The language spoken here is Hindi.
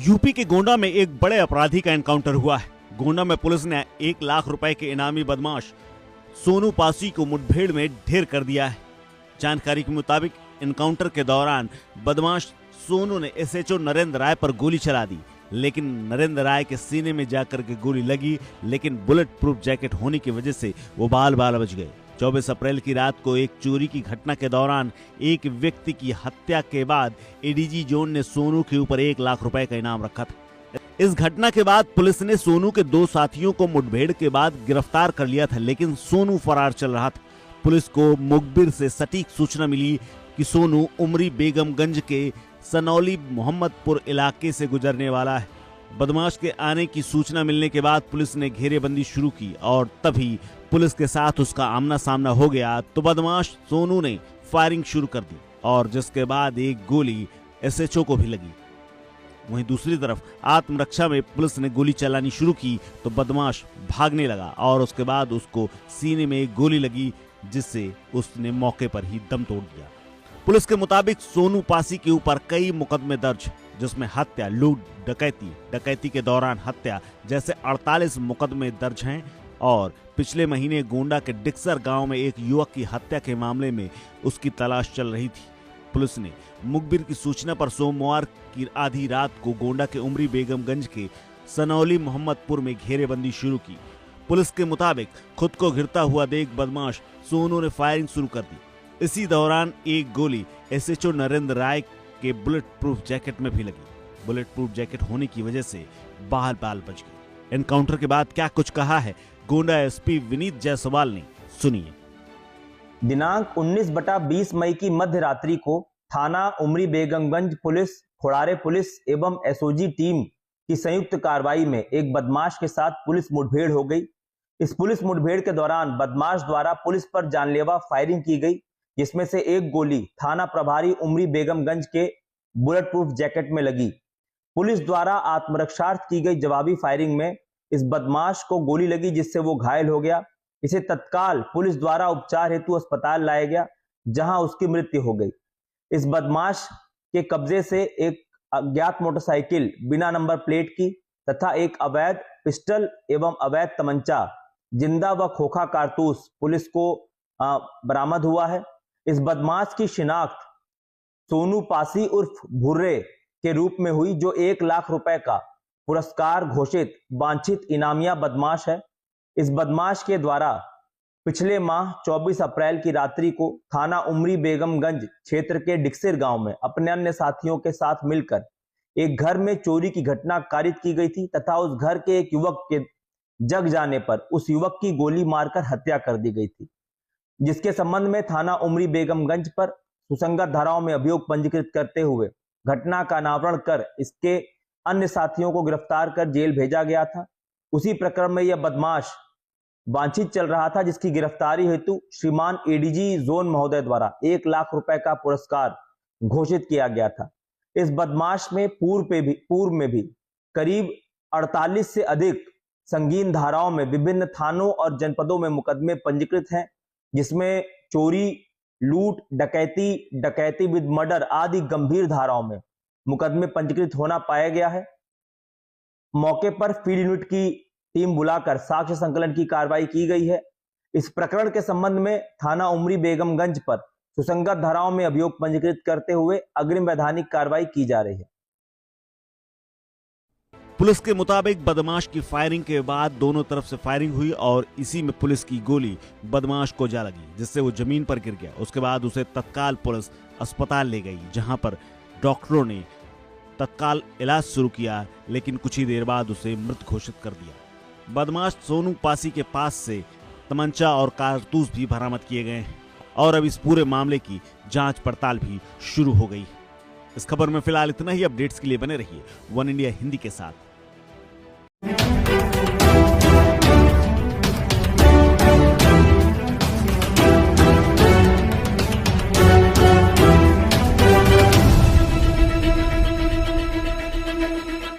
यूपी के गोंडा में एक बड़े अपराधी का एनकाउंटर हुआ है। गोंडा में पुलिस ने 1 लाख रुपए के इनामी बदमाश सोनू पासी को मुठभेड़ में ढेर कर दिया है। जानकारी के मुताबिक एनकाउंटर के दौरान बदमाश सोनू ने एसएचओ नरेंद्र राय पर गोली चला दी, लेकिन नरेंद्र राय के सीने में जाकर के गोली लगी, लेकिन बुलेट प्रूफ जैकेट होने की वजह से वो बाल बच गए। 24 अप्रैल की रात को एक चोरी की घटना के दौरान एक व्यक्ति की हत्या के बाद एडीजी जोन ने सोनू के ऊपर 1 लाख रुपए का इनाम रखा था। इस घटना के बाद पुलिस ने सोनू के 2 साथियों को मुठभेड़ के बाद गिरफ्तार कर लिया था, लेकिन सोनू फरार चल रहा था। पुलिस को मुखबिर से सटीक सूचना मिली कि सोनू उमरी बेगमगंज के सनौली मोहम्मदपुर इलाके से गुजरने वाला है। बदमाश के आने की सूचना मिलने के बाद पुलिस ने घेरेबंदी शुरू की और तभी पुलिस के साथ उसका आमना सामना हो गया तो बदमाश सोनू ने फायरिंग शुरू कर दी और जिसके बाद एक गोली एसएचओ को भी लगी। वहीं दूसरी तरफ आत्मरक्षा में पुलिस ने गोली चलानी शुरू की तो बदमाश भागने लगा और उसके बाद उसको सीने में एक गोली लगी, जिससे उसने मौके पर ही दम तोड़ दिया। पुलिस के मुताबिक सोनू पासी के ऊपर कई मुकदमे दर्ज, जिसमें हत्या, लूट, डकैती के दौरान हत्या जैसे 48 मुकदमे दर्ज हैं और पिछले महीने गोंडा के डिक्सर गांव में एक युवक की हत्या के मामले में उसकी तलाश चल रही थी। पुलिस ने मुखबिर की सूचना पर सोमवार की आधी रात को गोंडा के उमरी बेगमगंज के सनौली मोहम्मदपुर में घेरेबंदी शुरू की। पुलिस के मुताबिक खुद को घिरता हुआ देख बदमाश सोनू ने फायरिंग शुरू कर दी। इसी दौरान एक गोली एसएचओ नरेंद्र राय के बुलेट प्रूफ जैकेट में भी लगी। बुलेट प्रूफ जैकेट होने की वजह से बाल बच गए। एनकाउंटर के बाद क्या कुछ कहा है गोंडा एसपी विनीत जायसवाल ने, सुनिए। दिनांक 19/20 मई की मध्य रात्रि को थाना उमरी बेगमगंज पुलिस, खोड़ारे पुलिस एवं एसओजी टीम की संयुक्त कार्रवाई में एक बदमाश के साथ पुलिस मुठभेड़ हो गई। इस पुलिस मुठभेड़ के दौरान बदमाश द्वारा पुलिस पर जानलेवा फायरिंग की गई, जिसमें से एक गोली थाना प्रभारी उमरी बेगमगंज के बुलेट प्रूफ जैकेट में लगी। पुलिस द्वारा आत्मरक्षार्थ की गई जवाबी फायरिंग में इस बदमाश को गोली लगी, जिससे वो घायल हो गया। इसे तत्काल पुलिस द्वारा उपचार हेतु अस्पताल लाया गया, जहां उसकी मृत्यु हो गई। इस बदमाश के कब्जे से एक अज्ञात मोटरसाइकिल बिना नंबर प्लेट की तथा एक अवैध पिस्टल एवं अवैध तमंचा, जिंदा व खोखा कारतूस पुलिस को बरामद हुआ है। इस बदमाश की शिनाख्त सोनू पासी उर्फ भुर्रे के रूप में हुई, जो 1 लाख रुपए का पुरस्कार घोषित वांछित इनामिया बदमाश है। इस बदमाश के द्वारा पिछले माह 24 अप्रैल की रात्रि को थाना उमरी बेगमगंज क्षेत्र के डिक्सर गांव में अपने अन्य साथियों के साथ मिलकर एक घर में चोरी की घटना कारित की गई थी तथा उस घर के एक युवक के जग जाने पर उस युवक की गोली मारकर हत्या कर दी गई थी, जिसके संबंध में थाना उमरी बेगमगंज पर सुसंगत धाराओं में अभियोग पंजीकृत करते हुए घटना का अनावरण कर इसके अन्य साथियों को गिरफ्तार कर जेल भेजा गया था। उसी प्रकरण में यह बदमाश वांछित चल रहा था, जिसकी गिरफ्तारी हेतु श्रीमान एडीजी जोन महोदय द्वारा 1 लाख रुपए का पुरस्कार घोषित किया गया था। इस बदमाश में पूर्व में भी करीब 48 से अधिक संगीन धाराओं में विभिन्न थानों और जनपदों में मुकदमे पंजीकृत हैं, जिसमें चोरी, लूट, डकैती विद मर्डर आदि गंभीर धाराओं में मुकदमे पंजीकृत होना पाया गया है। मौके पर फील्ड यूनिट की टीम बुलाकर साक्ष्य संकलन की कार्रवाई की गई है। इस प्रकरण के संबंध में थाना उमरी बेगमगंज पर सुसंगत धाराओं में अभियोग पंजीकृत करते हुए अग्रिम वैधानिक कार्रवाई की जा रही है। पुलिस के मुताबिक बदमाश की फायरिंग के बाद दोनों तरफ से फायरिंग हुई और इसी में पुलिस की गोली बदमाश को जा लगी, जिससे वो जमीन पर गिर गया। उसके बाद उसे तत्काल पुलिस अस्पताल ले गई, जहां पर डॉक्टरों ने तत्काल इलाज शुरू किया, लेकिन कुछ ही देर बाद उसे मृत घोषित कर दिया। बदमाश सोनू पासी के पास से तमंचा और कारतूस भी बरामद किए गए हैं और अब इस पूरे मामले की जांच पड़ताल भी शुरू हो गई। इस खबर में फिलहाल इतना ही। अपडेट्स के लिए बने रहिए वन इंडिया हिंदी के साथ।